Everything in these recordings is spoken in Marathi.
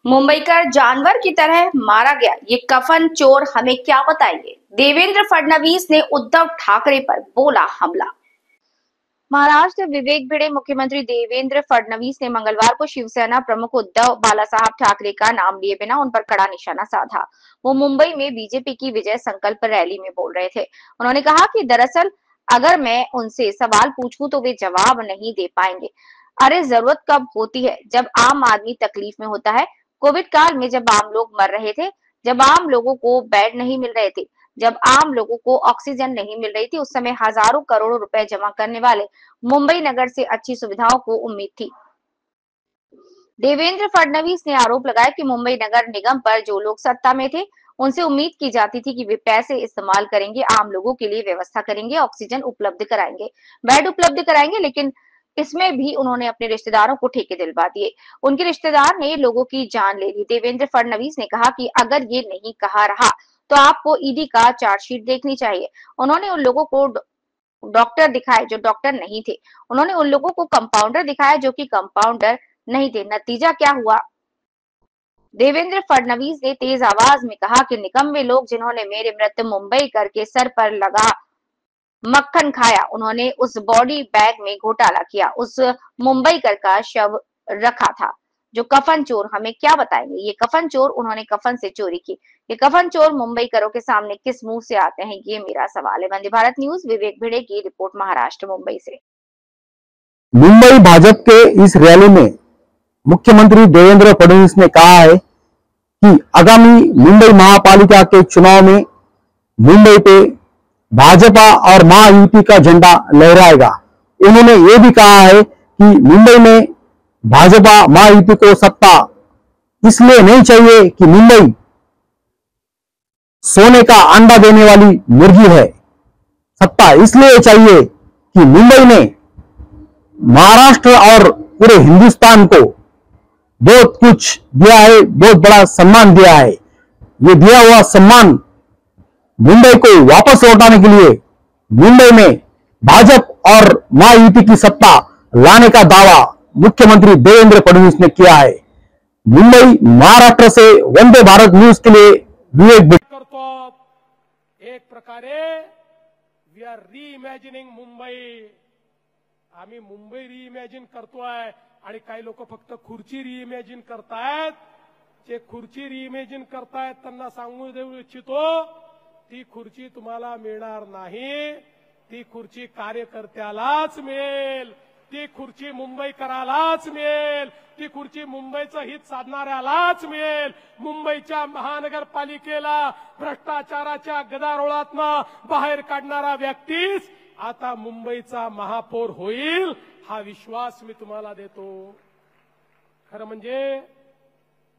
मुंबईकर जानवर की तरह मारा गया, ये कफन चोर हमें क्या बताएंगे। देवेंद्र फडणवीस ने उद्धव ठाकरे पर बोला हमला। महाराष्ट्र विवेक भिड़े मुख्यमंत्री देवेंद्र फडणवीस ने मंगलवार को शिवसेना प्रमुख उद्धव बालासाहब ठाकरे का नाम लिए बिना उन पर कड़ा निशाना साधा। वो मुंबई में बीजेपी की विजय संकल्प रैली में बोल रहे थे। उन्होंने कहा कि दरअसल अगर मैं उनसे सवाल पूछूं तो वे जवाब नहीं दे पाएंगे। अरे जरूरत कब होती है, जब आम आदमी तकलीफ में होता है। कोविड काल में जब आम लोग मर रहे थे, जब आम लोगों को बेड नहीं मिल रहे थे, जब आम लोगों को ऑक्सीजन नहीं मिल रही थी, उस समय हजारों करोड़ों रुपए जमा करने वाले मुंबई नगर से अच्छी सुविधाओं को उम्मीद थी। देवेंद्र फडणवीस ने आरोप लगाया कि मुंबई नगर निगम पर जो लोग सत्ता में थे, उनसे उम्मीद की जाती थी कि वे पैसे इस्तेमाल करेंगे, आम लोगों के लिए व्यवस्था करेंगे, ऑक्सीजन उपलब्ध कराएंगे, बेड उपलब्ध कराएंगे, लेकिन इसमें भी उन्होंने अपने रिश्तेदारों को ठेके दिलवा दिए। उनके रिश्तेदार ने लोगों की जान ले ली। देवेंद्र फडणवीस ने कहा कि अगर ये नहीं कहा रहा तो आपको ईडी का चार्जशीट देखनी चाहिए। उन्होंने उन लोगों को डॉक्टर दिखाए जो डॉक्टर नहीं थे। उन्होंने उन लोगों को कंपाउंडर दिखाया जो कि कंपाउंडर नहीं थे। नतीजा क्या हुआ? देवेंद्र फडणवीस ने तेज आवाज में कहा कि निकम्मे लोग जिन्होंने मेरे मृत मुंबई करके सर पर लगा मक्खन खाया, उन्होंने उस बॉडी बैग में घोटाला किया, उस मुंबई कर का शव रखा था। जो कफन चोर हमें क्या बताएंगे। ये कफन चोर, उन्होंने कफन से चोरी की। ये कफन चोर मुंबई करों के सामने किस मुंह से आते हैं, ये मेरा सवाल है। वंदे भारत न्यूज, विवेक भिड़े की रिपोर्ट, महाराष्ट्र, मुंबई से। मुंबई भाजपा के इस रैली में मुख्यमंत्री देवेंद्र फडणवीस ने कहा है कि आगामी मुंबई महापालिका के चुनाव में मुंबई पे भाजपा और महायुति का झंडा लहराएगा। उन्होंने ये भी कहा है कि मुंबई में भाजपा महायुति को सत्ता इसलिए नहीं चाहिए कि मुंबई सोने का अंडा देने वाली मुर्गी है। सत्ता इसलिए चाहिए कि मुंबई ने महाराष्ट्र और पूरे हिंदुस्तान को बहुत कुछ दिया है, बहुत बड़ा सम्मान दिया है। ये दिया हुआ सम्मान मुंबई को वापस लौटाने के लिए मुंबई में भाजपा और महायुति की सत्ता लाने का दावा मुख्यमंत्री देवेंद्र फडणवीस ने किया है। मुंबई महाराष्ट्र से वंदे भारत न्यूज के लिए विवेक करतो। एक प्रकारे वी आर रीइमॅजिनिंग मुंबई। आम्ही मुंबई रीइमॅजिन करतोय आणि काही लोक फक्त खुर्ची रीइमॅजिन करतायत। जे खुर्ची रीइमॅजिन करतायत त्यांना सांगू देऊ इच्छितो, ती खुर्ची तुम्हाला मिळणार नाही। ती खुर्ची कार्यकर्त्यालाच मिळेल, ती खुर्ची मुंबईकरालाच मिळेल, ती खुर्ची मुंबईचं हित साधणाऱ्यालाच मिळेल। मुंबईच्या महानगरपालिकेला भ्रष्टाचाराच्या गदारोळातनं बाहेर काढणारा व्यक्तीच आता मुंबईचा महापौर होईल, हा विश्वास मी तुम्हाला देतो। खरं म्हणजे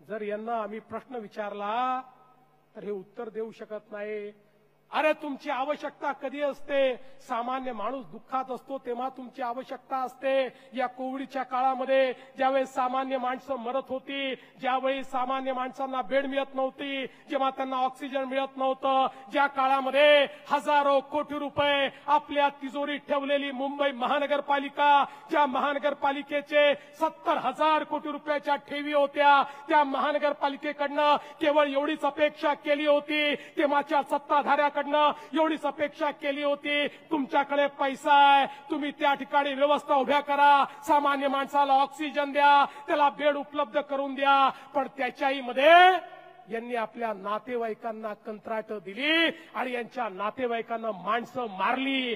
जर यांना आम्ही प्रश्न विचारला तर हे उत्तर देऊ शकत नाही। अरे तुमची आवश्यकता कधी असते? सामान्य माणूस दुःखात असतो तेव्हा तुमची आवश्यकता असते। या कोविडच्या काळामध्ये ज्यावेळेस सामान्य माणसं मरत होती, ज्यावेळी सामान्य माणसांना बेड मिळत नव्हती, जेव्हा त्यांना ऑक्सिजन मिळत नव्हतं, ज्या काळामध्ये हजारो कोटी रुपये आपल्या तिजोरीत ठेवलेली मुंबई महानगरपालिका, ज्या महानगरपालिकेचे 70,000 कोटी रुपयाच्या ठेवी होत्या, त्या महानगरपालिकेकडनं केवळ एवढीच अपेक्षा केली होती, तेव्हाच्या सत्ताधाऱ्या एवढीच अपेक्षा केली होती, तुमच्याकडे पैसा आहे, तुम्ही त्या ठिकाणी व्यवस्था उभ्या करा, सामान्य माणसाला ऑक्सिजन द्या, त्याला बेड उपलब्ध करून द्या। पण त्याच्याही मध्ये यांनी आपल्या नातेवाईकांना कंत्राट दिली आणि यांच्या नातेवाईकांना माणसं मारली।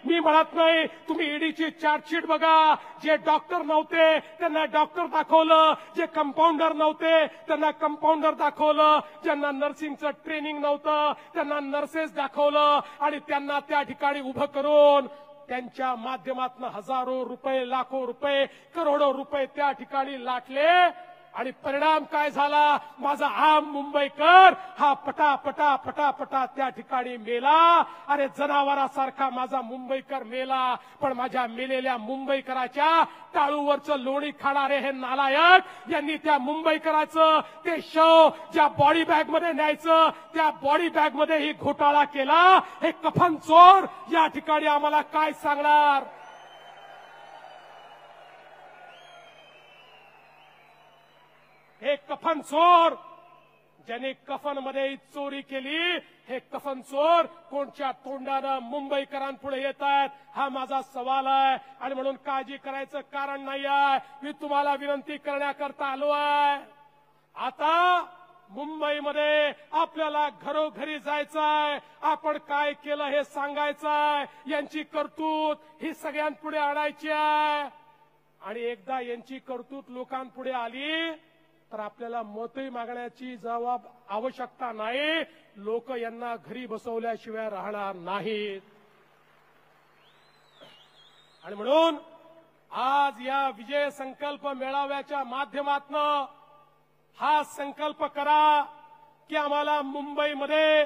मी म्हणत नाही, तुम्ही ईडीची चार्जशीट बघा। जे डॉक्टर नव्हते त्यांना डॉक्टर दाखवलं, जे कंपाऊंडर नव्हते त्यांना कंपाऊंडर दाखवलं, ज्यांना नर्सिंगचं ट्रेनिंग नव्हतं त्यांना नर्सेस दाखवलं आणि त्यांना त्या ठिकाणी उभं करून त्यांच्या माध्यमातून हजारो रुपये, लाखो रुपये, करोडो रुपये त्या ठिकाणी लाटले आणि परिणाम काय झाला? माझा आम मुंबईकर हा पटा त्या ठिकाणी मेला। अरे जनावरासारखा माझा मुंबईकर मेला, पण माझ्या मेलेल्या मुंबईकराच्या टाळूवरचं लोणी खाणारे हे नालायक यांनी त्या मुंबईकराचं ते शव ज्या बॉडी बॅग मध्ये न्यायचं, त्या बॉडी बॅग मध्ये ही घोटाळा केला। हे कफन चोर या ठिकाणी आम्हाला काय सांगणार? हे कफन चोर ज्याने कफनमध्ये चोरी केली, हे कफन चोर कोणत्या तोंडानं मुंबईकरांपुढे येत आहेत, हा माझा सवाल आहे. आणि म्हणून काळजी करायचं कारण नाही आहे. मी तुम्हाला विनंती करण्याकरता आलो आहे. आता मुंबईमध्ये आपल्याला घरोघरी जायचंय, आपण काय केलं हे सांगायचंय, यांची करतूत ही सगळ्यांपुढे आणायची आहे. आणि एकदा यांची करतूत लोकांपुढे आली तर आपल्याला मतही मागण्याची आवश्यकता नाही. लोक यांना घरी बसवल्याशिवाय राहणार नाहीत. आणि म्हणून आज या विजय संकल्प मेळाव्याच्या माध्यमातून हा संकल्प करा की आम्हाला मुंबईमध्ये